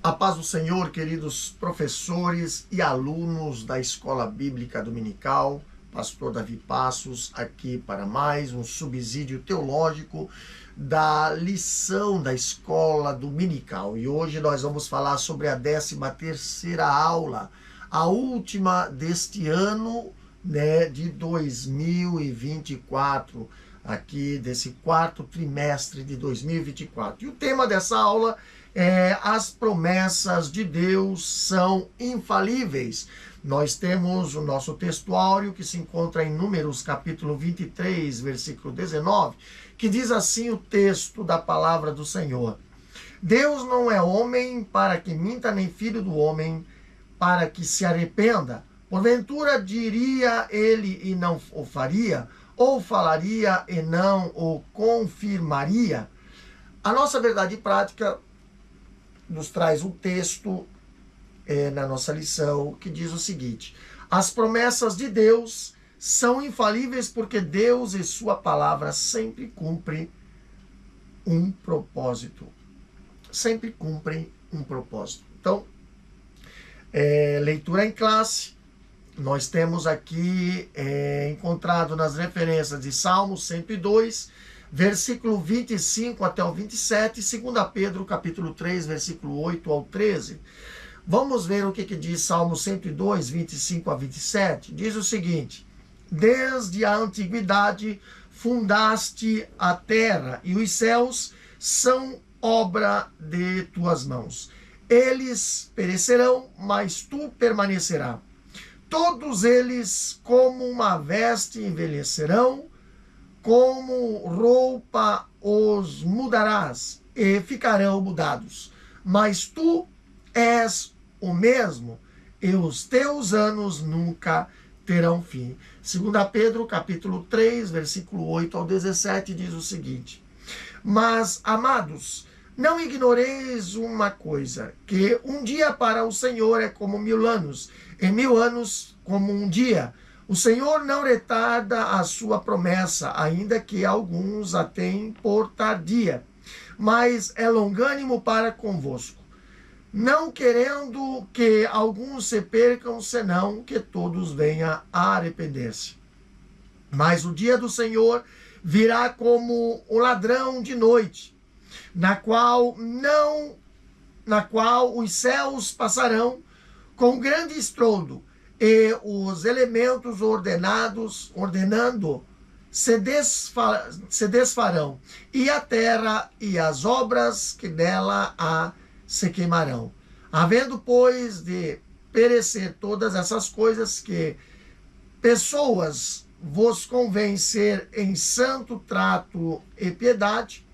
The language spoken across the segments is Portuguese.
A paz do Senhor, queridos professores e alunos da Escola Bíblica Dominical, Pastor Davi Passos, aqui para mais um subsídio teológico da lição da Escola Dominical. E hoje nós vamos falar sobre a 13ª aula, a última deste ano, de 2024, aqui desse quarto trimestre de 2024. E o tema dessa aula é: as promessas de Deus são infalíveis. Nós temos o nosso textuário que se encontra em Números capítulo 23, versículo 19, que diz assim o texto da palavra do Senhor: Deus não é homem para que minta, nem filho do homem para que se arrependa. Porventura diria ele e não o faria, ou falaria e não o confirmaria? A nossa verdade prática nos traz um texto na nossa lição que diz o seguinte: as promessas de Deus são infalíveis porque Deus e sua palavra sempre cumprem um propósito. Sempre cumprem um propósito. Então, leitura em classe. Nós temos aqui encontrado nas referências de Salmo 102, versículo 25 até o 27, 2 Pedro capítulo 3, versículo 8 ao 13. Vamos ver o que diz Salmo 102, 25 a 27. Diz o seguinte: desde a antiguidade fundaste a terra, e os céus são obra de tuas mãos. Eles perecerão, mas tu permanecerás. Todos eles, como uma veste, envelhecerão, como roupa os mudarás, e ficarão mudados. Mas tu és o mesmo, e os teus anos nunca terão fim. 2 Pedro, capítulo 3, versículo 8 ao 17, diz o seguinte: mas, amados, não ignoreis uma coisa, que um dia para o Senhor é como 1000 anos, e 1000 anos como um dia. O Senhor não retarda a sua promessa, ainda que alguns a tenham por tardia, mas é longânimo para convosco, não querendo que alguns se percam, senão que todos venham a arrepender-se. Mas o dia do Senhor virá como o ladrão de noite, na qual os céus passarão com grande estrondo, e os elementos ordenando se desfarão, e a terra e as obras que nela há se queimarão. Havendo, pois, de perecer todas essas coisas, que pessoas vos convém ser em santo trato e piedade,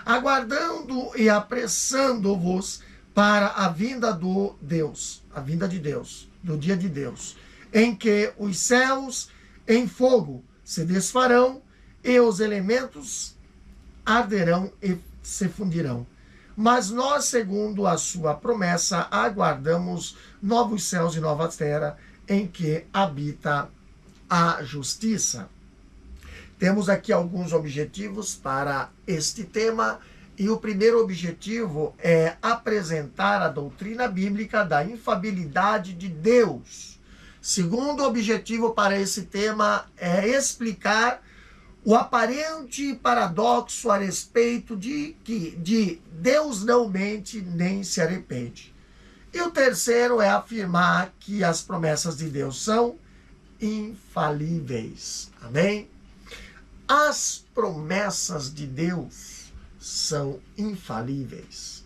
aguardando e apressando-vos para a vinda de Deus, do dia de Deus, em que os céus em fogo se desfarão e os elementos arderão e se fundirão. Mas nós, segundo a sua promessa, aguardamos novos céus e nova terra, em que habita a justiça. Temos aqui alguns objetivos para este tema, e o primeiro objetivo é apresentar a doutrina bíblica da infalibilidade de Deus. Segundo objetivo para esse tema é explicar o aparente paradoxo a respeito de que Deus não mente nem se arrepende. E o terceiro é afirmar que as promessas de Deus são infalíveis. Amém? As promessas de Deus são infalíveis.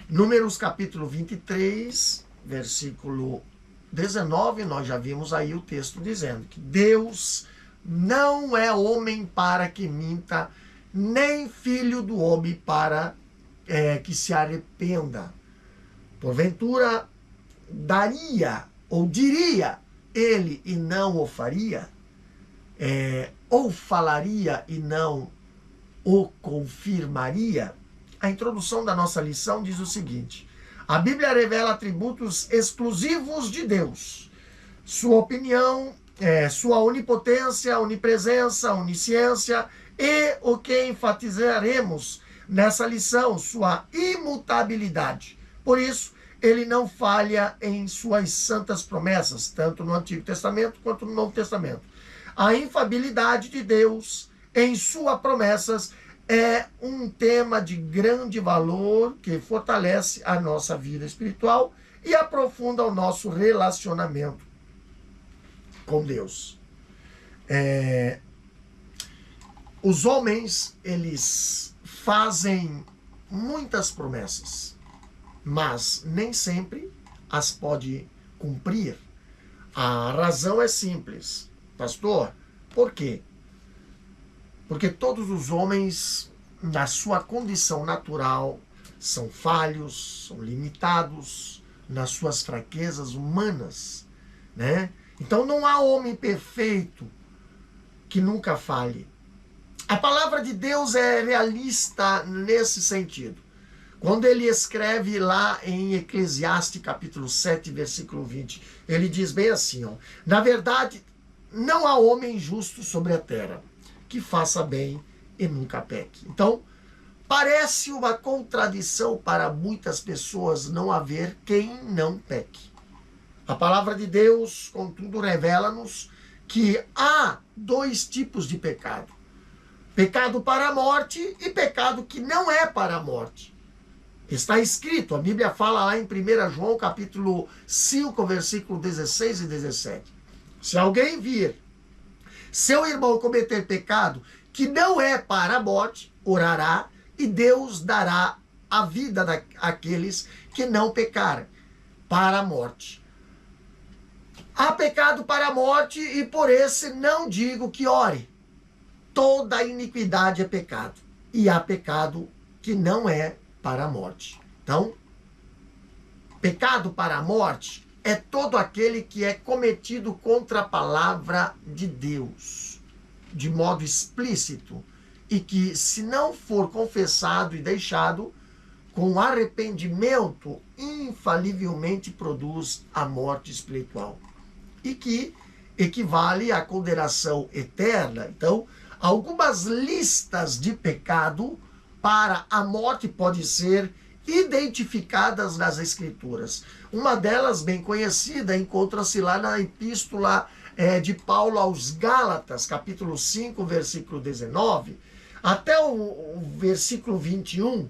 Números capítulo 23, versículo 19, nós já vimos aí o texto dizendo que Deus não é homem para que minta, nem filho do homem para que se arrependa. Porventura daria ou diria ele e não o faria, ou falaria e não o confirmaria? A introdução da nossa lição diz o seguinte: a Bíblia revela atributos exclusivos de Deus, sua opinião, sua onipotência, onipresença, onisciência, e o que enfatizaremos nessa lição, sua imutabilidade. Por isso, ele não falha em suas santas promessas, tanto no Antigo Testamento quanto no Novo Testamento. A infalibilidade de Deus em suas promessas é um tema de grande valor que fortalece a nossa vida espiritual e aprofunda o nosso relacionamento com Deus. Os homens, eles fazem muitas promessas, mas nem sempre as pode cumprir. A razão é simples. Pastor, por quê? Porque todos os homens, na sua condição natural, são falhos, são limitados nas suas fraquezas humanas, né? Então não há homem perfeito que nunca falhe. A palavra de Deus é realista nesse sentido. Quando ele escreve lá em Eclesiastes capítulo 7, versículo 20, ele diz bem assim, ó, na verdade, não há homem justo sobre a terra que faça bem e nunca peque. Então, parece uma contradição para muitas pessoas não haver quem não peque. A palavra de Deus, contudo, revela-nos que há dois tipos de pecado. Pecado para a morte e pecado que não é para a morte. Está escrito, a Bíblia fala lá em 1 João capítulo 5, versículo 16 e 17. Se alguém vir seu irmão cometer pecado que não é para a morte, orará e Deus dará a vida daqueles que não pecarem para a morte. Há pecado para a morte e por esse não digo que ore. Toda iniquidade é pecado. E há pecado que não é para a morte. Então, pecado para a morte é todo aquele que é cometido contra a palavra de Deus, de modo explícito, e que, se não for confessado e deixado, com arrependimento, infalivelmente produz a morte espiritual, e que equivale à condenação eterna. Então, algumas listas de pecado para a morte podem ser identificadas nas Escrituras. Uma delas, bem conhecida, encontra-se lá na epístola de Paulo aos Gálatas, capítulo 5, versículo 19, até o versículo 21,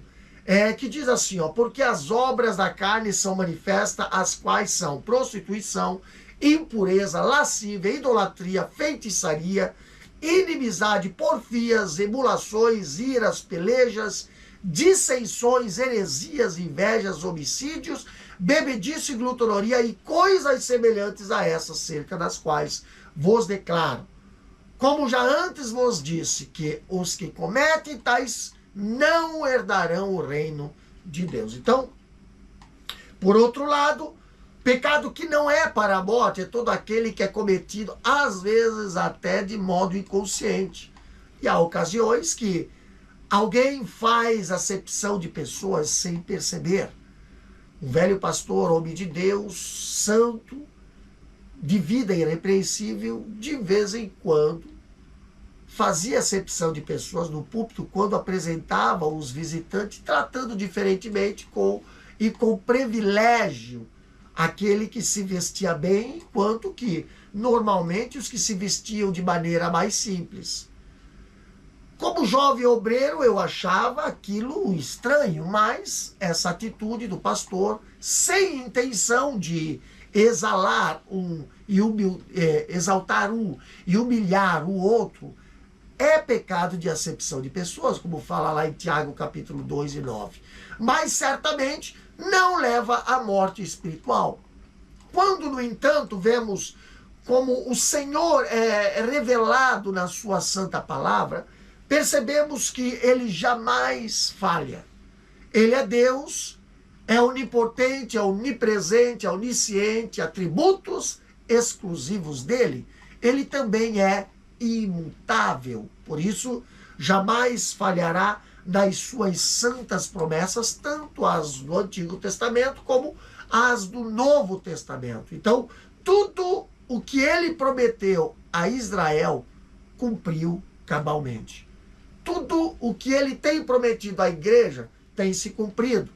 que diz assim, ó, porque as obras da carne são manifestas, as quais são prostituição, impureza, lascívia, idolatria, feitiçaria, inimizade, porfias, emulações, iras, pelejas, dissensões, heresias, invejas, homicídios, bebedice, glutonaria e coisas semelhantes a essas, cerca das quais vos declaro, como já antes vos disse, que os que cometem tais não herdarão o reino de Deus. Então, por outro lado, pecado que não é para a morte é todo aquele que é cometido, às vezes até de modo inconsciente. E há ocasiões que alguém faz acepção de pessoas sem perceber. Um velho pastor, homem de Deus, santo, de vida irrepreensível, de vez em quando, fazia acepção de pessoas no púlpito quando apresentava os visitantes, tratando diferentemente com privilégio aquele que se vestia bem, enquanto que, normalmente, os que se vestiam de maneira mais simples. Como jovem obreiro, eu achava aquilo estranho, mas essa atitude do pastor, sem intenção de exaltar um e humilhar o outro, é pecado de acepção de pessoas, como fala lá em Tiago capítulo 2 e 9. Mas certamente não leva à morte espiritual. Quando, no entanto, vemos como o Senhor é revelado na sua santa palavra, percebemos que ele jamais falha. Ele é Deus, é onipotente, é onipresente, é onisciente, atributos exclusivos dele. Ele também é imutável. Por isso, jamais falhará nas suas santas promessas, tanto as do Antigo Testamento como as do Novo Testamento. Então, tudo o que ele prometeu a Israel, cumpriu cabalmente. Tudo o que ele tem prometido à igreja tem se cumprido.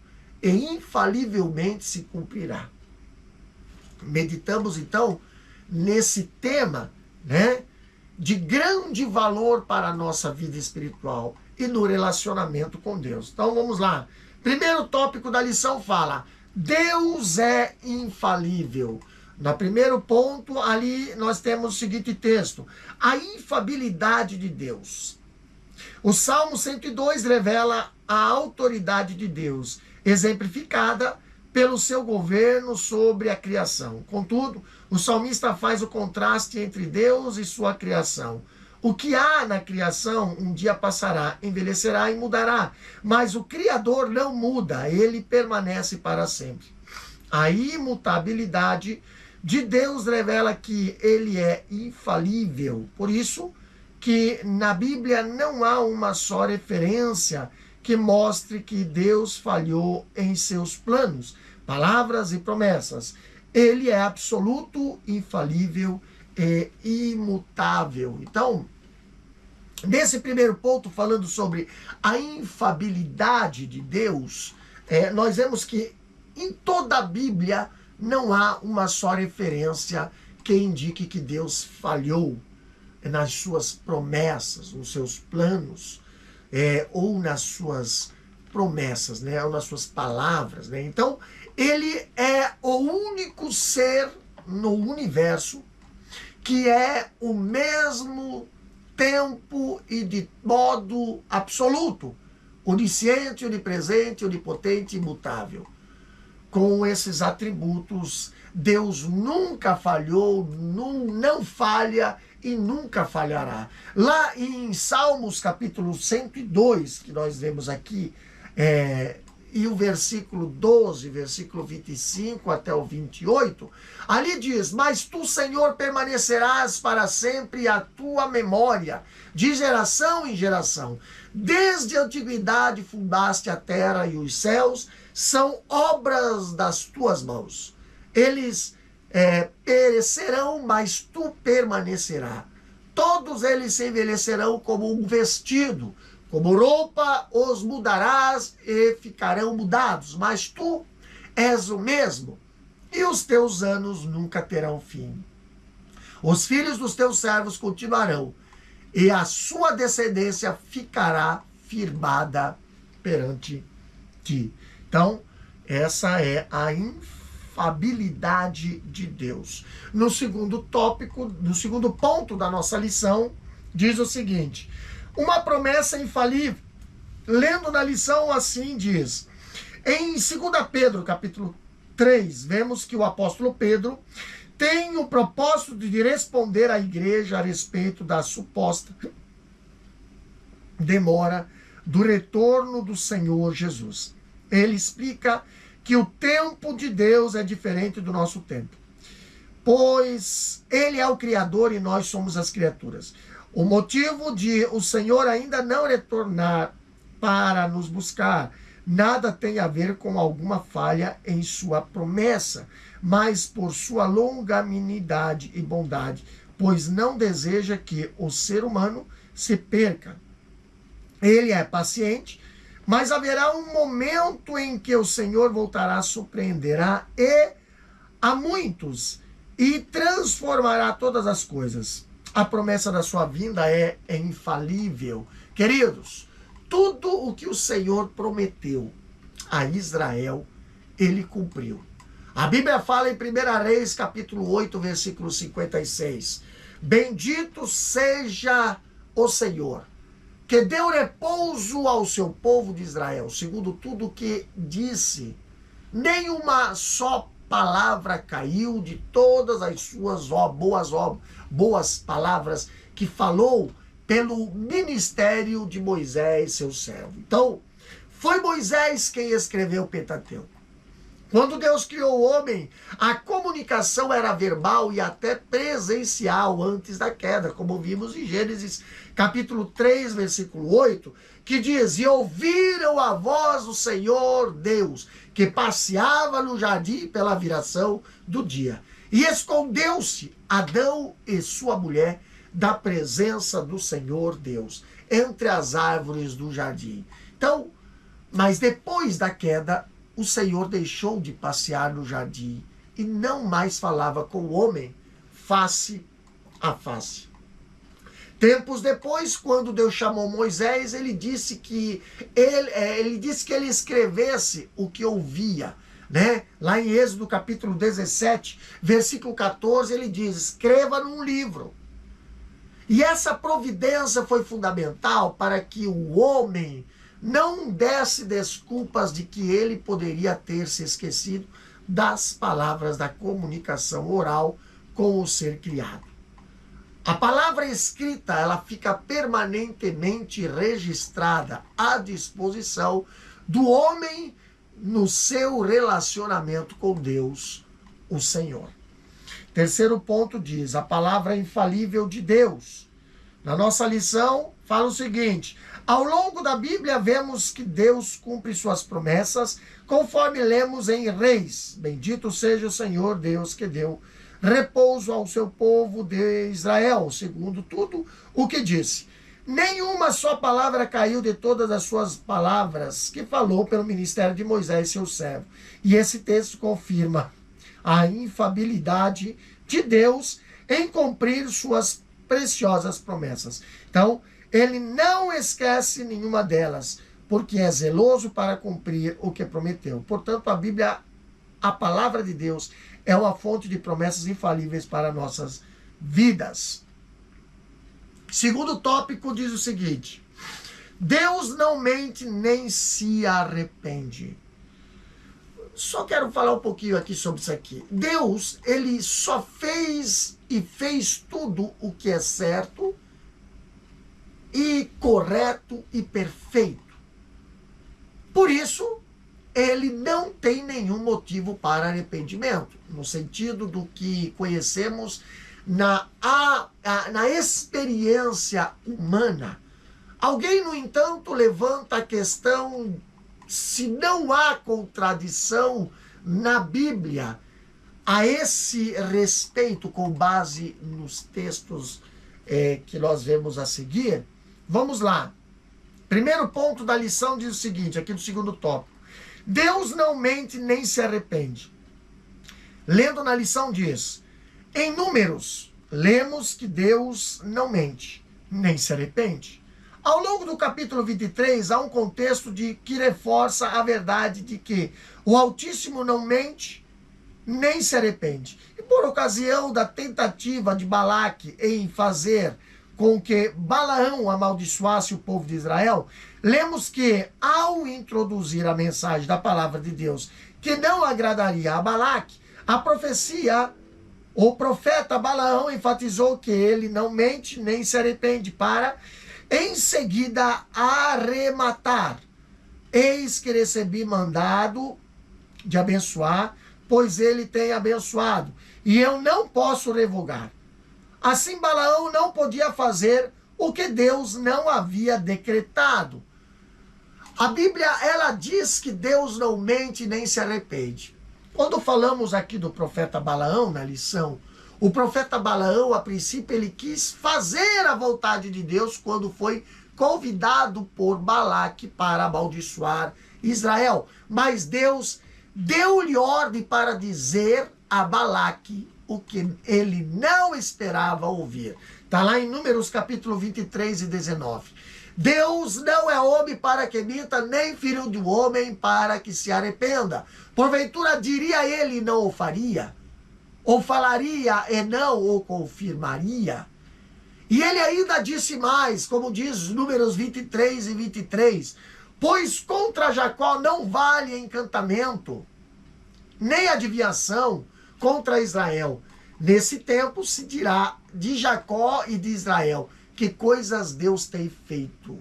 e infalivelmente se cumprirá. Meditamos então nesse tema, né, de grande valor para a nossa vida espiritual e no relacionamento com Deus. Então vamos lá. Primeiro tópico da lição fala: Deus é infalível. No primeiro ponto, ali nós temos o seguinte texto: a infalibilidade de Deus. O Salmo 102 revela a autoridade de Deus, exemplificada pelo seu governo sobre a criação. Contudo, o salmista faz o contraste entre Deus e sua criação. O que há na criação um dia passará, envelhecerá e mudará, mas o Criador não muda, ele permanece para sempre. A imutabilidade de Deus revela que ele é infalível. Por isso que na Bíblia não há uma só referência que mostre que Deus falhou em seus planos, palavras e promessas. Ele é absoluto, infalível e imutável. Então, nesse primeiro ponto, falando sobre a infalibilidade de Deus, nós vemos que em toda a Bíblia não há uma só referência que indique que Deus falhou nas suas promessas, nos seus planos, ou nas suas promessas, né, ou nas suas palavras, né? Então, ele é o único ser no universo que é o mesmo tempo e de modo absoluto, onisciente, onipresente, onipotente, imutável. Com esses atributos, Deus nunca falhou, não falha e nunca falhará. Lá em Salmos capítulo 102, que nós vemos aqui, e o versículo 12, versículo 25 até o 28, ali diz: mas tu, Senhor, permanecerás para sempre, e a tua memória, de geração em geração. Desde a antiguidade fundaste a terra e os céus, são obras das tuas mãos. Eles perecerão, mas tu permanecerás. Todos eles se envelhecerão como um vestido, como roupa os mudarás e ficarão mudados, mas tu és o mesmo, e os teus anos nunca terão fim. Os filhos dos teus servos continuarão, e a sua descendência ficará firmada perante ti. Então, essa é a infalibilidade de Deus. No segundo tópico, no segundo ponto da nossa lição, diz o seguinte: uma promessa infalível. Lendo na lição assim diz: em 2 Pedro, capítulo 3, vemos que o apóstolo Pedro tem o propósito de responder à igreja a respeito da suposta demora do retorno do Senhor Jesus. Ele explica que o tempo de Deus é diferente do nosso tempo, pois ele é o Criador e nós somos as criaturas. O motivo de o Senhor ainda não retornar para nos buscar nada tem a ver com alguma falha em sua promessa, mas por sua longanimidade e bondade, pois não deseja que o ser humano se perca. Ele é paciente, mas haverá um momento em que o Senhor voltará, surpreenderá a muitos e transformará todas as coisas. A promessa da sua vinda é infalível. Queridos, tudo o que o Senhor prometeu a Israel, ele cumpriu. A Bíblia fala em 1 Reis, capítulo 8, versículo 56. Bendito seja o Senhor, que deu repouso ao seu povo de Israel, segundo tudo que disse. Nenhuma só palavra caiu de todas as suas boas palavras que falou pelo ministério de Moisés, seu servo. Então, foi Moisés quem escreveu o Pentateuco. Quando Deus criou o homem, a comunicação era verbal e até presencial antes da queda, como vimos em Gênesis capítulo 3, versículo 8, que diz: e ouviram a voz do Senhor Deus, que passeava no jardim pela viração do dia. E escondeu-se Adão e sua mulher da presença do Senhor Deus, entre as árvores do jardim. Então, mas depois da queda, o Senhor deixou de passear no jardim e não mais falava com o homem face a face. Tempos depois, quando Deus chamou Moisés, ele disse que ele escrevesse o que ouvia, né? Lá em Êxodo capítulo 17, versículo 14, ele diz: escreva num livro. E essa providência foi fundamental para que o homem não desse desculpas de que ele poderia ter se esquecido das palavras da comunicação oral com o ser criado. A palavra escrita, ela fica permanentemente registrada à disposição do homem no seu relacionamento com Deus, o Senhor. Terceiro ponto diz, a palavra infalível de Deus. Na nossa lição, fala o seguinte: ao longo da Bíblia, vemos que Deus cumpre suas promessas, conforme lemos em Reis. Bendito seja o Senhor Deus que deu repouso ao seu povo de Israel, segundo tudo o que disse. Nenhuma só palavra caiu de todas as suas palavras que falou pelo ministério de Moisés, seu servo. E esse texto confirma a infalibilidade de Deus em cumprir suas preciosas promessas. Então, ele não esquece nenhuma delas, porque é zeloso para cumprir o que prometeu. Portanto, a Bíblia, a palavra de Deus, é uma fonte de promessas infalíveis para nossas vidas. Segundo tópico diz o seguinte: Deus não mente nem se arrepende. Só quero falar um pouquinho aqui sobre isso aqui. Deus, ele só fez e fez tudo o que é certo e correto e perfeito. Por isso, ele não tem nenhum motivo para arrependimento, no sentido do que conhecemos na experiência humana. Alguém, no entanto, levanta a questão se não há contradição na Bíblia a esse respeito, com base nos textos que nós vemos a seguir. Vamos lá. Primeiro ponto da lição diz o seguinte, aqui do segundo tópico: Deus não mente nem se arrepende. Lendo na lição diz, em Números, lemos que Deus não mente, nem se arrepende. Ao longo do capítulo 23, há um contexto que reforça a verdade de que o Altíssimo não mente, nem se arrepende. E por ocasião da tentativa de Balaque em fazer com que Balaão amaldiçoasse o povo de Israel, lemos que, ao introduzir a mensagem da palavra de Deus, que não agradaria a Balaque, a profecia, o profeta Balaão enfatizou que ele não mente nem se arrepende, para, em seguida, arrematar. Eis que recebi mandado de abençoar, pois ele tem abençoado, e eu não posso revogar. Assim, Balaão não podia fazer o que Deus não havia decretado. A Bíblia, ela diz que Deus não mente nem se arrepende. Quando falamos aqui do profeta Balaão na lição, o profeta Balaão, a princípio, ele quis fazer a vontade de Deus quando foi convidado por Balaque para amaldiçoar Israel. Mas Deus deu-lhe ordem para dizer a Balaque o que ele não esperava ouvir. Está lá em Números capítulo 23 e 19. Deus não é homem para que minta, nem filho do homem para que se arrependa. Porventura diria ele e não o faria? Ou falaria e não o confirmaria? E ele ainda disse mais, como diz Números 23 e 23, pois contra Jacó não vale encantamento, nem adivinhação contra Israel. Nesse tempo se dirá de Jacó e de Israel, que coisas Deus tem feito.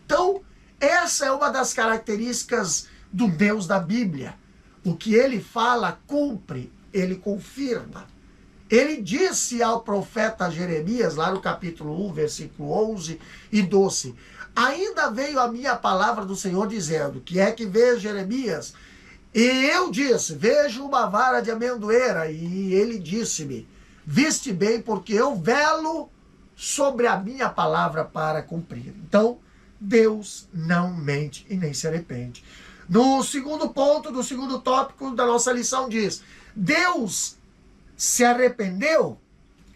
Então, essa é uma das características do Deus da Bíblia. O que ele fala, cumpre, ele confirma. Ele disse ao profeta Jeremias, lá no capítulo 1, versículo 11 e 12, ainda veio a minha palavra do Senhor dizendo, que é que vê Jeremias? E eu disse, vejo uma vara de amendoeira. E ele disse-me, viste bem, porque eu velo sobre a minha palavra para cumprir. Então, Deus não mente e nem se arrepende. No segundo ponto, do segundo tópico da nossa lição diz: Deus se arrependeu?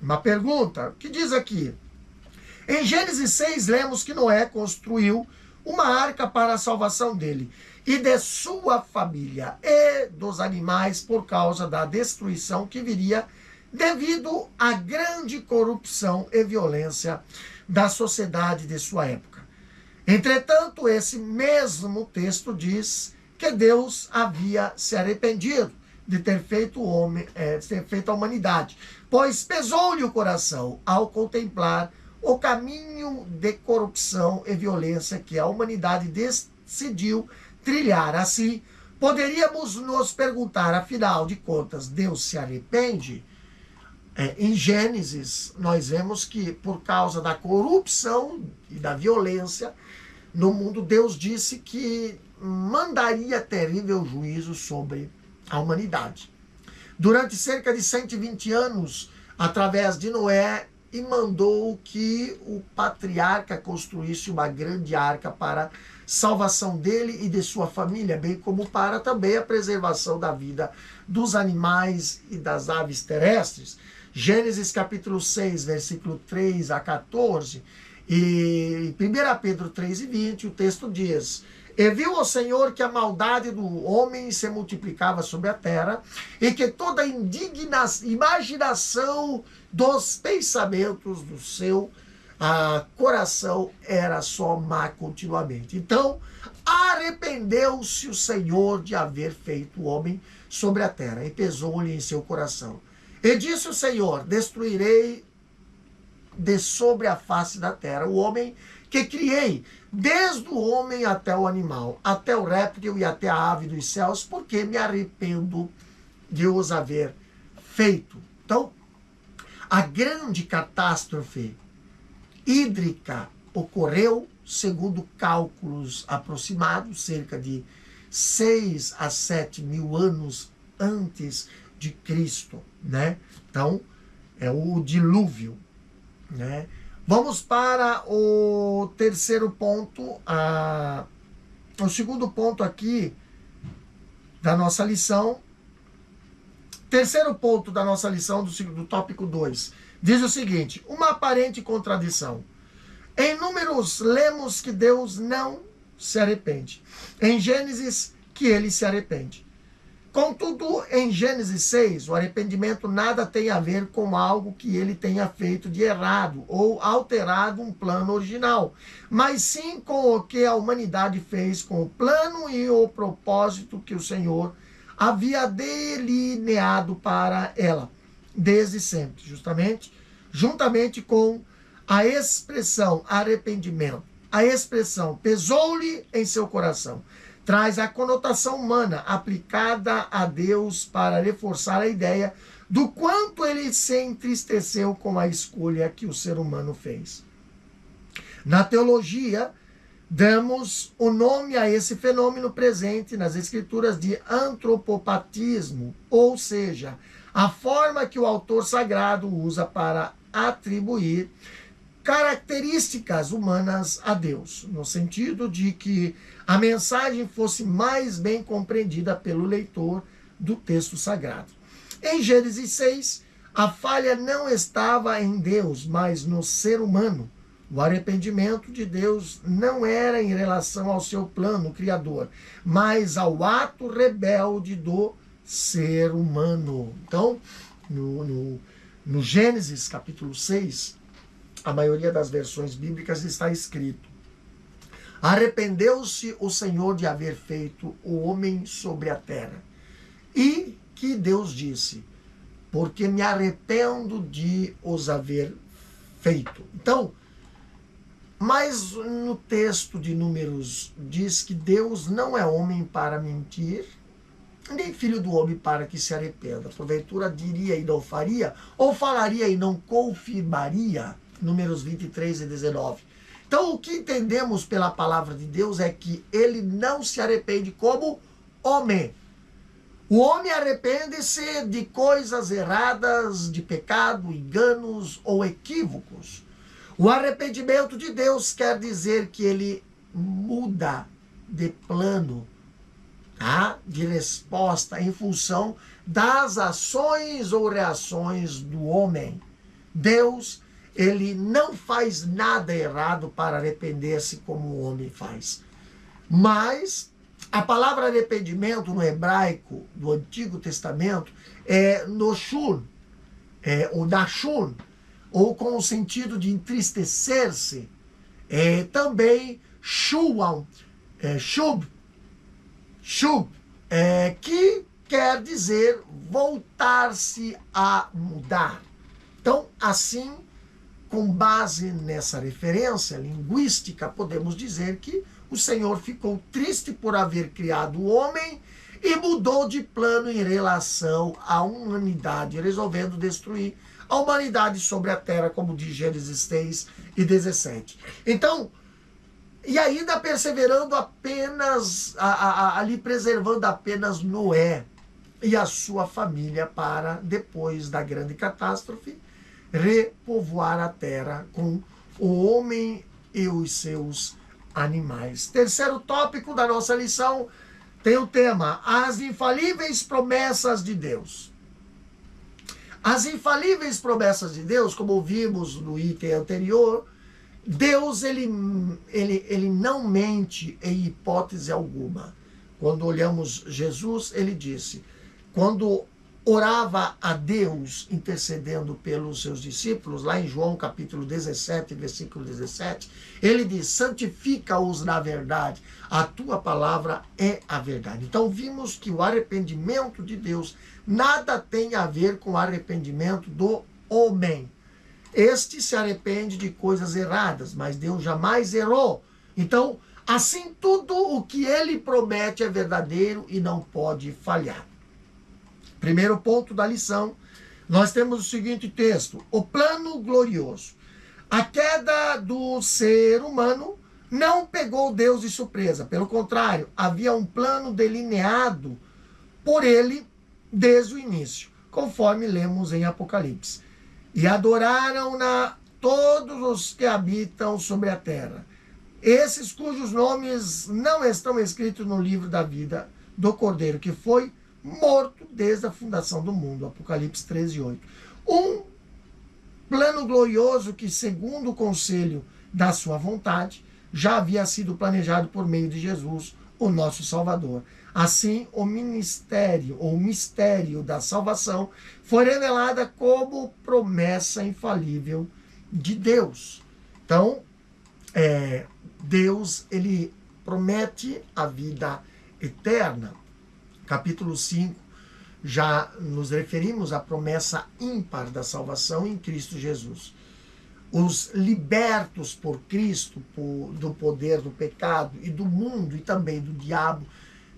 Uma pergunta. O que diz aqui? Em Gênesis 6, lemos que Noé construiu uma arca para a salvação dele e de sua família e dos animais por causa da destruição que viria devido à grande corrupção e violência da sociedade de sua época. Entretanto, esse mesmo texto diz que Deus havia se arrependido de ter feito a humanidade, pois pesou-lhe o coração ao contemplar o caminho de corrupção e violência que a humanidade decidiu trilhar. Assim, poderíamos nos perguntar, afinal de contas, Deus se arrepende? Em Gênesis, nós vemos que por causa da corrupção e da violência no mundo, Deus disse que mandaria terrível juízo sobre a humanidade. Durante cerca de 120 anos, através de Noé, e mandou que o patriarca construísse uma grande arca para salvação dele e de sua família, bem como para também a preservação da vida dos animais e das aves terrestres. Gênesis capítulo 6, versículo 3 a 14, e 1 Pedro 3:20, o texto diz: E viu o Senhor que a maldade do homem se multiplicava sobre a terra, e que toda a imaginação dos pensamentos do seu coração era só má continuamente. Então, arrependeu-se o Senhor de haver feito o homem sobre a terra, e pesou-lhe em seu coração. E disse o Senhor: Destruirei de sobre a face da terra o homem que criei, desde o homem até o animal, até o réptil e até a ave dos céus, porque me arrependo de os haver feito. Então, a grande catástrofe hídrica ocorreu, segundo cálculos aproximados, cerca de 6 a 7 mil anos antes de Cristo, né? Então, é o dilúvio, né? Vamos para o terceiro ponto, o segundo ponto aqui da nossa lição. Terceiro ponto da nossa lição, do tópico 2, diz o seguinte: uma aparente contradição. Em Números, lemos que Deus não se arrepende. Em Gênesis, que ele se arrepende. Contudo, em Gênesis 6, o arrependimento nada tem a ver com algo que ele tenha feito de errado ou alterado um plano original, mas sim com o que a humanidade fez com o plano e o propósito que o Senhor havia delineado para ela desde sempre, juntamente com a expressão arrependimento. A expressão pesou-lhe em seu coração traz a conotação humana aplicada a Deus para reforçar a ideia do quanto ele se entristeceu com a escolha que o ser humano fez. Na teologia, damos o nome a esse fenômeno presente nas escrituras de antropopatismo, ou seja, a forma que o autor sagrado usa para atribuir características humanas a Deus, no sentido de que a mensagem fosse mais bem compreendida pelo leitor do texto sagrado. Em Gênesis 6, a falha não estava em Deus, mas no ser humano. O arrependimento de Deus não era em relação ao seu plano criador, mas ao ato rebelde do ser humano. Então, no Gênesis capítulo 6, a maioria das versões bíblicas está escrito: arrependeu-se o Senhor de haver feito o homem sobre a terra. E que Deus disse: porque me arrependo de os haver feito. Então, mas no texto de Números diz que Deus não é homem para mentir, nem filho do homem para que se arrependa. Porventura diria e não faria, ou falaria e não confirmaria. Números 23 e 19. Então, o que entendemos pela palavra de Deus é que ele não se arrepende como homem. O homem arrepende-se de coisas erradas, de pecado, enganos ou equívocos. O arrependimento de Deus quer dizer que ele muda de plano tá? De resposta em função das ações ou reações do homem. Deus, ele não faz nada errado para arrepender-se como o homem faz. Mas a palavra arrependimento no hebraico do Antigo Testamento é noshun, ou nashun, ou com o sentido de entristecer-se. Também shub, que quer dizer voltar-se a mudar. Então, assim, com base nessa referência linguística, podemos dizer que o Senhor ficou triste por haver criado o homem e mudou de plano em relação à humanidade, resolvendo destruir a humanidade sobre a terra, como diz Gênesis 6 e 17. Então, e ainda perseverando apenas, ali preservando apenas Noé e a sua família para, depois da grande catástrofe, repovoar a terra com o homem e os seus animais. Terceiro tópico da nossa lição tem o tema: as infalíveis promessas de Deus. As infalíveis promessas de Deus, como vimos no item anterior, Deus ele não mente em hipótese alguma. Quando olhamos Jesus, ele disse, quando orava a Deus intercedendo pelos seus discípulos, lá em João capítulo 17, versículo 17, ele diz: santifica-os na verdade, a tua palavra é a verdade. Então vimos que o arrependimento de Deus nada tem a ver com o arrependimento do homem. Este se arrepende de coisas erradas, mas Deus jamais errou. Então, assim, tudo o que ele promete é verdadeiro e não pode falhar. Primeiro ponto da lição, nós temos o seguinte texto: o plano glorioso. A queda do ser humano não pegou Deus de surpresa. Pelo contrário, havia um plano delineado por ele desde o início, conforme lemos em Apocalipse. E adoraram-na todos os que habitam sobre a terra, esses cujos nomes não estão escritos no livro da vida do Cordeiro, que foi morto desde a fundação do mundo. Apocalipse 13:8. Um plano glorioso que, segundo o conselho da sua vontade, já havia sido planejado por meio de Jesus, o nosso Salvador. Assim, o ministério, ou mistério da salvação, foi revelada como promessa infalível de Deus. Então, Deus, ele promete a vida eterna. Capítulo 5, já nos referimos à promessa ímpar da salvação em Cristo Jesus. Os libertos por Cristo, do poder do pecado e do mundo e também do diabo,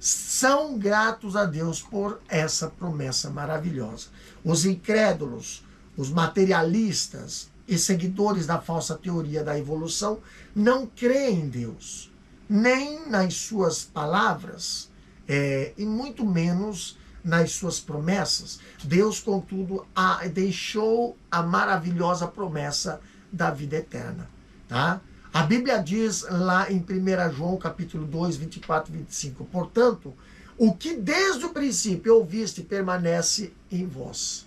são gratos a Deus por essa promessa maravilhosa. Os incrédulos, os materialistas e seguidores da falsa teoria da evolução não creem em Deus, nem nas suas palavras, e muito menos nas suas promessas. Deus, contudo, deixou a maravilhosa promessa da vida eterna. Tá? A Bíblia diz lá em 1 João capítulo 2, 24 e 25, portanto, o que desde o princípio ouviste permaneça em vós.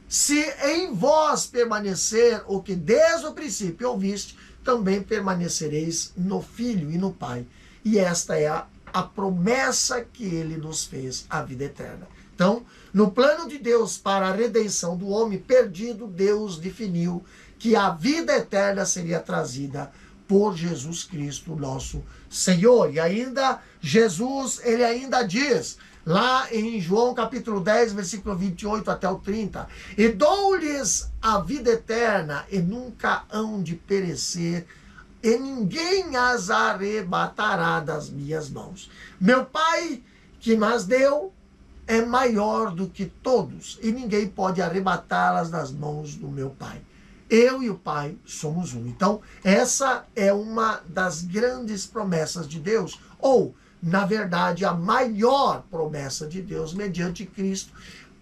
Se em vós permanecer o que desde o princípio ouviste, também permanecereis no Filho e no Pai. E esta é a promessa que ele nos fez, a vida eterna. Então, no plano de Deus para a redenção do homem perdido, Deus definiu que a vida eterna seria trazida por Jesus Cristo, nosso Senhor. E ainda, Jesus, ele ainda diz, lá em João capítulo 10, versículo 28 até o 30, e dou-lhes a vida eterna, e nunca hão de perecer, e ninguém as arrebatará das minhas mãos. Meu Pai, que nas deu, é maior do que todos, e ninguém pode arrebatá-las das mãos do meu Pai. Eu e o Pai somos um. Então, essa é uma das grandes promessas de Deus, ou, na verdade, a maior promessa de Deus mediante Cristo,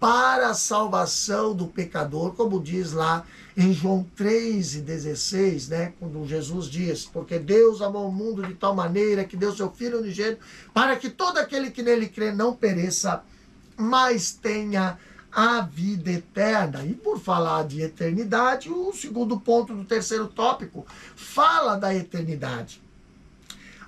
para a salvação do pecador, como diz lá em João 3,16, né? Quando Jesus diz, porque Deus amou o mundo de tal maneira que deu seu Filho unigênito, para que todo aquele que nele crê não pereça, mas tenha a vida eterna. E por falar de eternidade, o segundo ponto do terceiro tópico fala da eternidade.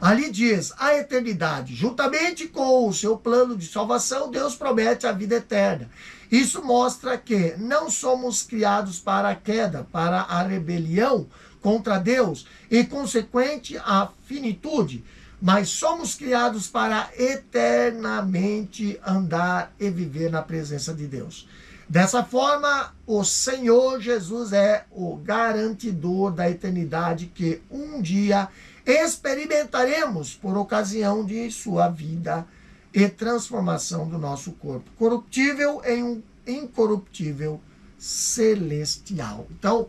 Ali diz, a eternidade, juntamente com o seu plano de salvação, Deus promete a vida eterna. Isso mostra que não somos criados para a queda, para a rebelião contra Deus e consequente a finitude, mas somos criados para eternamente andar e viver na presença de Deus. Dessa forma, o Senhor Jesus é o garantidor da eternidade que um dia experimentaremos por ocasião de sua vida e transformação do nosso corpo, corruptível em um incorruptível celestial. Então,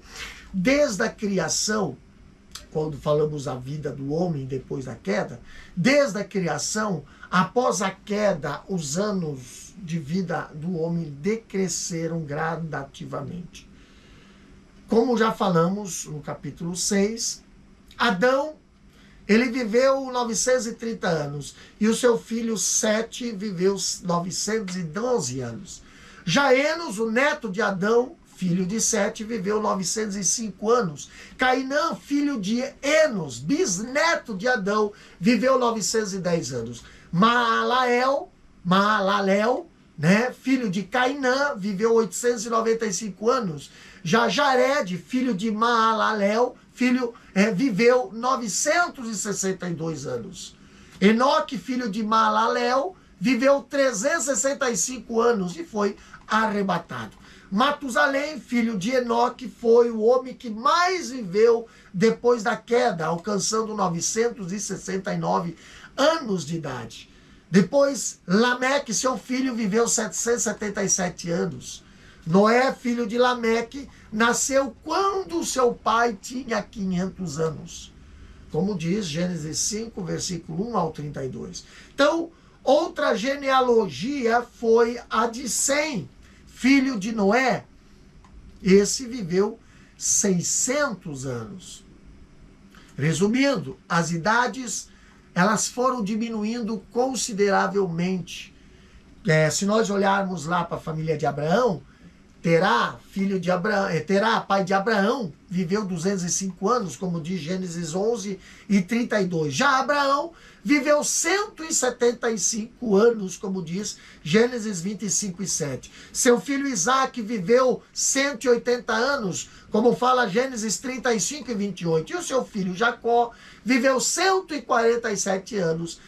desde a criação, quando falamos a vida do homem depois da queda, desde a criação, após a queda, os anos de vida do homem decresceram gradativamente. Como já falamos no capítulo 6, Adão, ele viveu 930 anos e o seu filho Sete viveu 912 anos. Já Enos, o neto de Adão, filho de Sete, viveu 905 anos. Cainã, filho de Enos, bisneto de Adão, viveu 910 anos. Maalalel, né, filho de Cainã, viveu 895 anos. Já Jared, filho de Maalalel, viveu 962 anos. Enoque, filho de Maalalel, viveu 365 anos e foi arrebatado. Matusalém, filho de Enoque, foi o homem que mais viveu depois da queda, alcançando 969 anos de idade. Depois, Lameque, seu filho, viveu 777 anos. Noé, filho de Lameque, nasceu quando seu pai tinha 500 anos. Como diz Gênesis 5, versículo 1 ao 32. Então, outra genealogia foi a de Sem, filho de Noé. Esse viveu 600 anos. Resumindo, as idades, elas foram diminuindo consideravelmente. Se nós olharmos lá para a família de Abraão, Terá, pai de Abraão, viveu 205 anos, como diz Gênesis 11 e 32. Já Abraão viveu 175 anos, como diz Gênesis 25 e 7. Seu filho Isaac viveu 180 anos, como fala Gênesis 35 e 28. E o seu filho Jacó viveu 147 anos,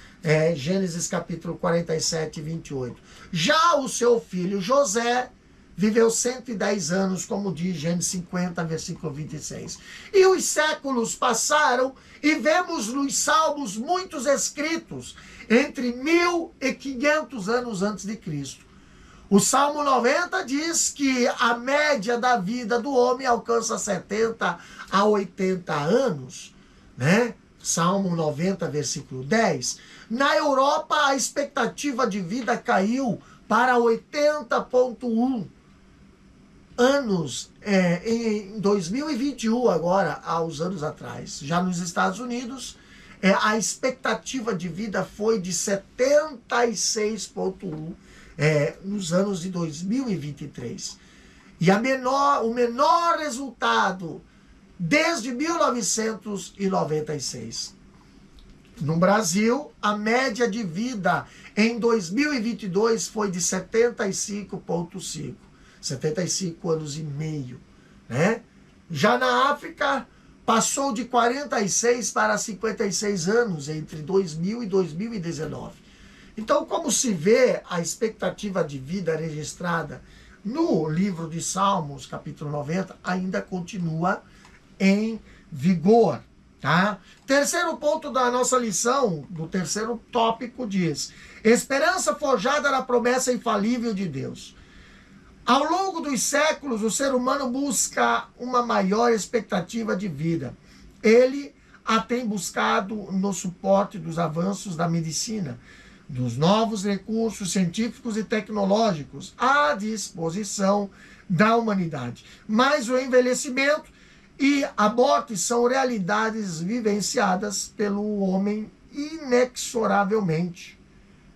Gênesis capítulo 47 e 28. Já o seu filho José viveu 110 anos, como diz Gênesis 50, versículo 26. E os séculos passaram e vemos nos Salmos muitos escritos entre 1500 anos antes de Cristo. O Salmo 90 diz que a média da vida do homem alcança 70 a 80 anos, né? Salmo 90, versículo 10. Na Europa, a expectativa de vida caiu para 80,1 anos em 2021, agora, há uns anos atrás. Já nos Estados Unidos, a expectativa de vida foi de 76,1 nos anos de 2023. E o menor resultado desde 1996. No Brasil, a média de vida em 2022 foi de 75,5. 75 anos e meio, né? Já na África, passou de 46 para 56 anos entre 2000 e 2019. Então, como se vê, a expectativa de vida registrada no livro de Salmos, capítulo 90, ainda continua em vigor, tá? Terceiro ponto da nossa lição, do terceiro tópico, diz: esperança forjada na promessa infalível de Deus. Ao longo dos séculos, o ser humano busca uma maior expectativa de vida. Ele a tem buscado no suporte dos avanços da medicina, dos novos recursos científicos e tecnológicos à disposição da humanidade. Mas o envelhecimento e a morte são realidades vivenciadas pelo homem inexoravelmente.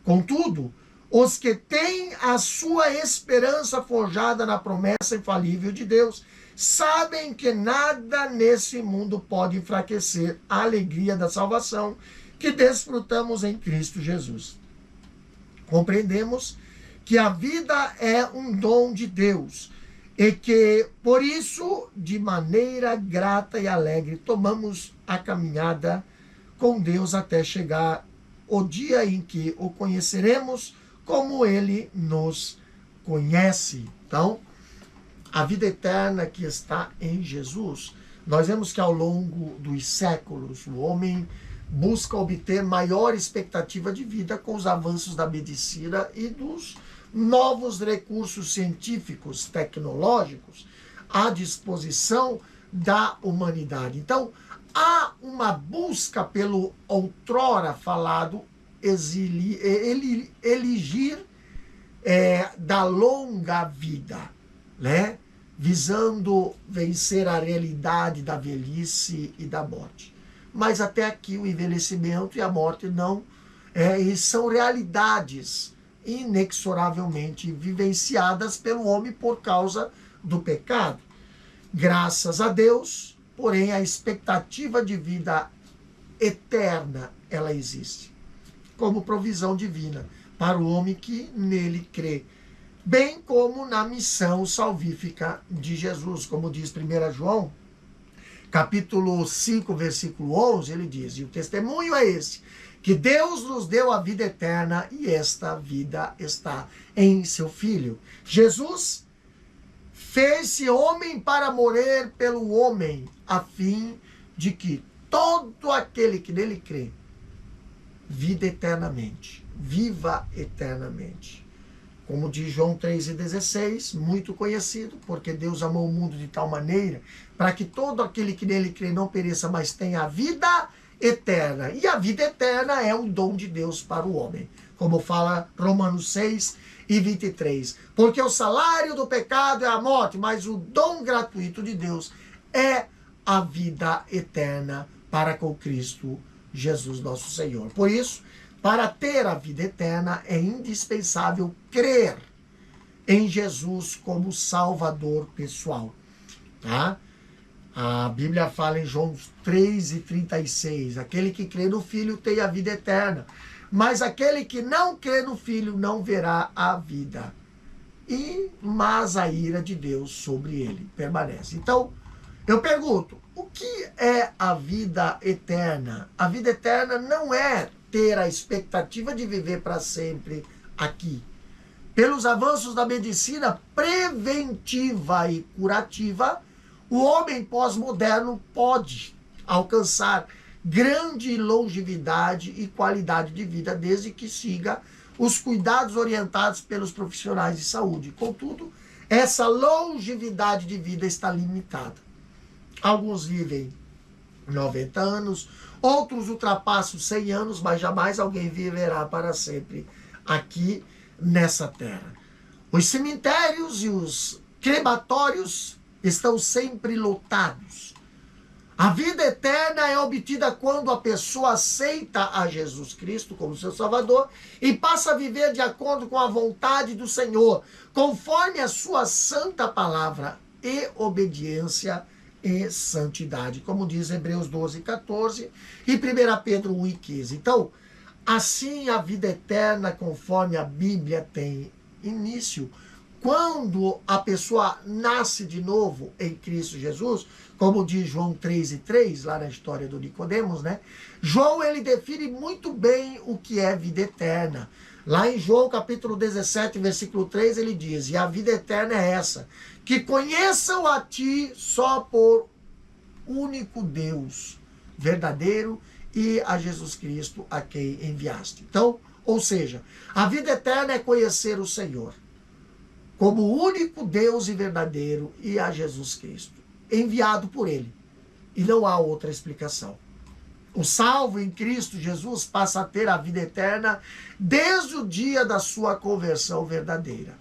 Contudo, os que têm a sua esperança forjada na promessa infalível de Deus sabem que nada nesse mundo pode enfraquecer a alegria da salvação que desfrutamos em Cristo Jesus. Compreendemos que a vida é um dom de Deus e que, por isso, de maneira grata e alegre, tomamos a caminhada com Deus até chegar o dia em que o conheceremos como Ele nos conhece. Então, a vida eterna que está em Jesus, nós vemos que ao longo dos séculos, o homem busca obter maior expectativa de vida com os avanços da medicina e dos novos recursos científicos, tecnológicos à disposição da humanidade. Então, há uma busca pelo outrora falado eligir da longa vida, né? Visando vencer a realidade da velhice e da morte. Mas até aqui o envelhecimento e a morte não são realidades inexoravelmente vivenciadas pelo homem por causa do pecado. Graças a Deus, porém, a expectativa de vida eterna, ela existe, como provisão divina para o homem que nele crê, bem como na missão salvífica de Jesus, como diz 1 João, capítulo 5, versículo 11, ele diz, e o testemunho é esse, que Deus nos deu a vida eterna e esta vida está em seu Filho. Jesus fez-se homem para morrer pelo homem, a fim de que todo aquele que nele crê, viva eternamente. Como diz João 3,16, muito conhecido, porque Deus amou o mundo de tal maneira, para que todo aquele que nele crê não pereça, mas tenha a vida eterna. E a vida eterna é um dom de Deus para o homem, como fala Romanos 6:23. Porque o salário do pecado é a morte, mas o dom gratuito de Deus é a vida eterna para com Cristo Jesus nosso Senhor. Por isso, para ter a vida eterna é indispensável crer em Jesus como Salvador pessoal. Tá? A Bíblia fala em João 3:36, aquele que crê no Filho tem a vida eterna, mas aquele que não crê no Filho não verá a vida, mas a ira de Deus sobre ele permanece. Então, eu pergunto, o que é a vida eterna? A vida eterna não é ter a expectativa de viver para sempre aqui. Pelos avanços da medicina preventiva e curativa, o homem pós-moderno pode alcançar grande longevidade e qualidade de vida, desde que siga os cuidados orientados pelos profissionais de saúde. Contudo, essa longevidade de vida está limitada. Alguns vivem 90 anos, outros ultrapassam 100 anos, mas jamais alguém viverá para sempre aqui nessa terra. Os cemitérios e os crematórios estão sempre lotados. A vida eterna é obtida quando a pessoa aceita a Jesus Cristo como seu Salvador e passa a viver de acordo com a vontade do Senhor, conforme a sua santa palavra e obediência e santidade, como diz Hebreus 12:14 e 1 Pedro 1:15. Então, assim a vida eterna, conforme a Bíblia tem início, quando a pessoa nasce de novo em Cristo Jesus, como diz João 3:3, lá na história do Nicodemos, né? João, ele define muito bem o que é vida eterna. Lá em João capítulo 17, versículo 3, ele diz, e a vida eterna é essa, que conheçam a ti só por único Deus verdadeiro e a Jesus Cristo a quem enviaste. Então, ou seja, a vida eterna é conhecer o Senhor como o único Deus e verdadeiro e a Jesus Cristo, enviado por ele. E não há outra explicação. O salvo em Cristo Jesus passa a ter a vida eterna desde o dia da sua conversão verdadeira.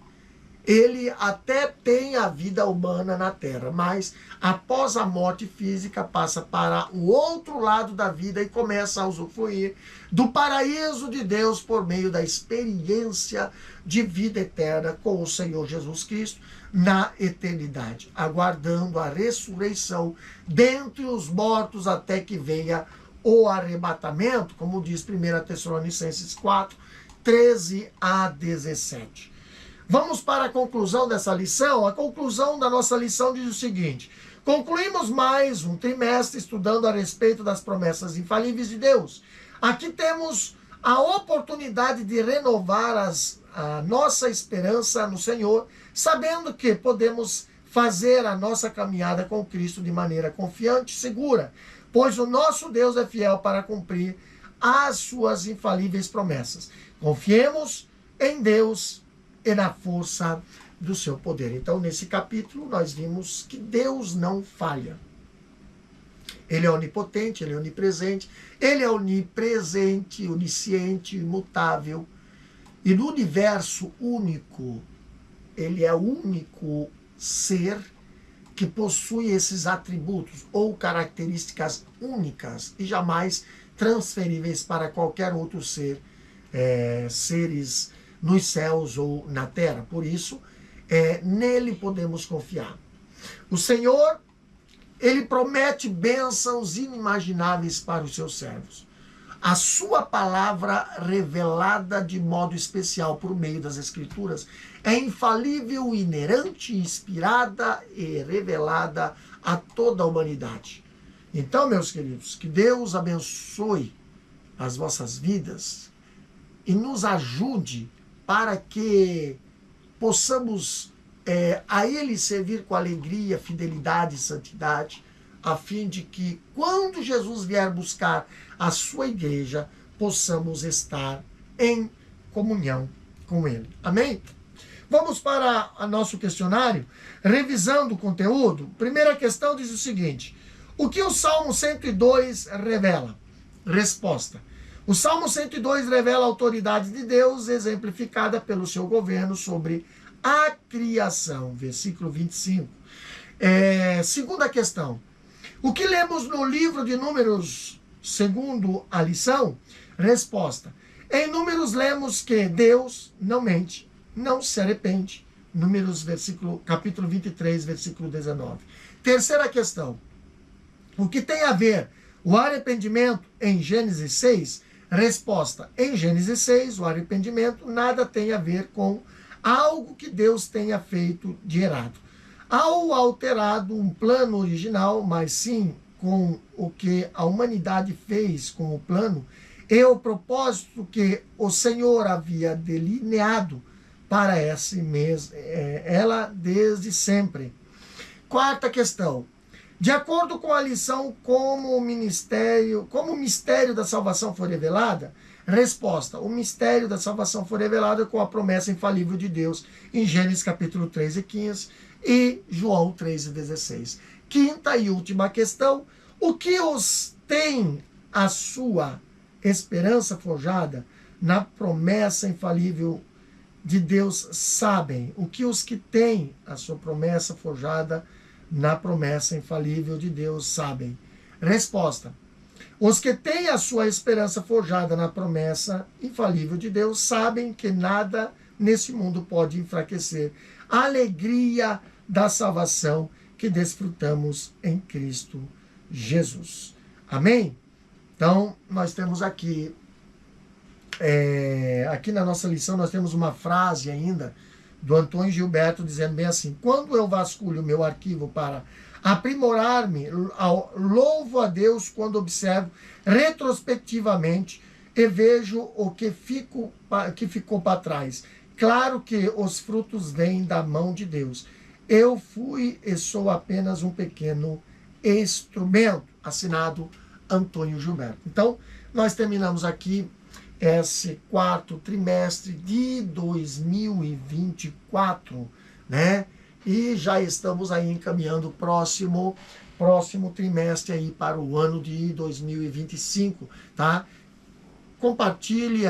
Ele até tem a vida humana na terra, mas após a morte física passa para o outro lado da vida e começa a usufruir do paraíso de Deus por meio da experiência de vida eterna com o Senhor Jesus Cristo na eternidade, aguardando a ressurreição dentre os mortos até que venha o arrebatamento, como diz 1 Tessalonicenses 4, 13 a 17. Vamos para a conclusão dessa lição. A conclusão da nossa lição diz o seguinte: concluímos mais um trimestre estudando a respeito das promessas infalíveis de Deus. Aqui temos a oportunidade de renovar a nossa esperança no Senhor, sabendo que podemos fazer a nossa caminhada com Cristo de maneira confiante e segura, pois o nosso Deus é fiel para cumprir as suas infalíveis promessas. Confiemos em Deus e na força do seu poder. Então, nesse capítulo, nós vimos que Deus não falha. Ele é onipotente, ele é onipresente, ele é onipresente, onisciente, imutável. E no universo único, ele é o único ser que possui esses atributos ou características únicas e jamais transferíveis para qualquer outro ser, seres nos céus ou na terra. Por isso, nele podemos confiar. O Senhor, ele promete bênçãos inimagináveis para os seus servos. A sua palavra revelada de modo especial por meio das Escrituras é infalível, inerente, inspirada e revelada a toda a humanidade. Então, meus queridos, que Deus abençoe as vossas vidas e nos ajude para que possamos a Ele servir com alegria, fidelidade e santidade, a fim de que, quando Jesus vier buscar a sua igreja, possamos estar em comunhão com Ele. Amém? Vamos para o nosso questionário, revisando o conteúdo. Primeira questão diz o seguinte: o que o Salmo 102 revela? Resposta: o Salmo 102 revela a autoridade de Deus exemplificada pelo seu governo sobre a criação. Versículo 25. Segunda questão: o que lemos no livro de Números, segundo a lição? Resposta: em Números lemos que Deus não mente, não se arrepende. Números, capítulo 23, versículo 19. Terceira questão: o que tem a ver o arrependimento em Gênesis 6? Resposta: em Gênesis 6, o arrependimento nada tem a ver com algo que Deus tenha feito de errado. Ao alterado um plano original, mas sim com o que a humanidade fez com o plano e o propósito que o Senhor havia delineado para ela desde sempre. Quarta questão: de acordo com a lição, como o mistério da salvação foi revelada? Resposta: o mistério da salvação foi revelado com a promessa infalível de Deus em Gênesis capítulo 3 e 15 e João 3 e 16. Quinta e última questão: o que os tem a sua esperança forjada na promessa infalível de Deus sabem? O que os que têm a sua promessa forjada na promessa infalível de Deus sabem? Resposta: os que têm a sua esperança forjada na promessa infalível de Deus sabem que nada nesse mundo pode enfraquecer a alegria da salvação que desfrutamos em Cristo Jesus. Amém? Então, nós temos aqui na nossa lição, nós temos uma frase ainda do Antônio Gilberto dizendo bem assim: quando eu vasculho o meu arquivo para aprimorar-me, louvo a Deus quando observo retrospectivamente e vejo o que ficou para trás. Claro que os frutos vêm da mão de Deus. Eu fui e sou apenas um pequeno instrumento. Assinado Antônio Gilberto. Então, nós terminamos aqui esse quarto trimestre de 2024, né? e já estamos aí encaminhando o próximo trimestre aí para o ano de 2025, tá? Compartilhe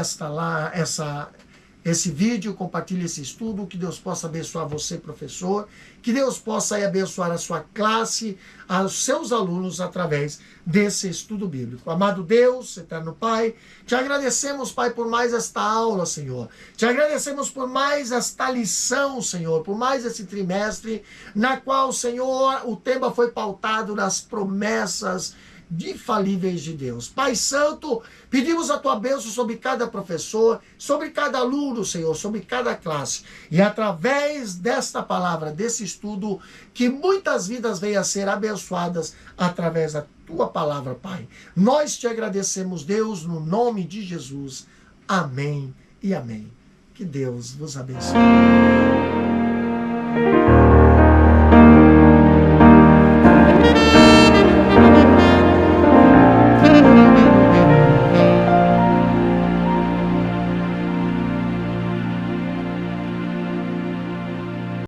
esse vídeo, compartilhe esse estudo, que Deus possa abençoar você, professor, que Deus possa aí abençoar a sua classe, aos seus alunos através desse estudo bíblico. Amado Deus, eterno Pai, te agradecemos, Pai, por mais esta aula, Senhor. Te agradecemos por mais esta lição, Senhor, por mais esse trimestre, na qual, Senhor, o tema foi pautado nas promessas infalíveis de Deus. Pai Santo, pedimos a tua bênção sobre cada professor, sobre cada aluno, Senhor, sobre cada classe. E através desta palavra, desse estudo, que muitas vidas venham a ser abençoadas através da tua palavra, Pai. Nós te agradecemos, Deus, no nome de Jesus. Amém e amém. Que Deus vos abençoe.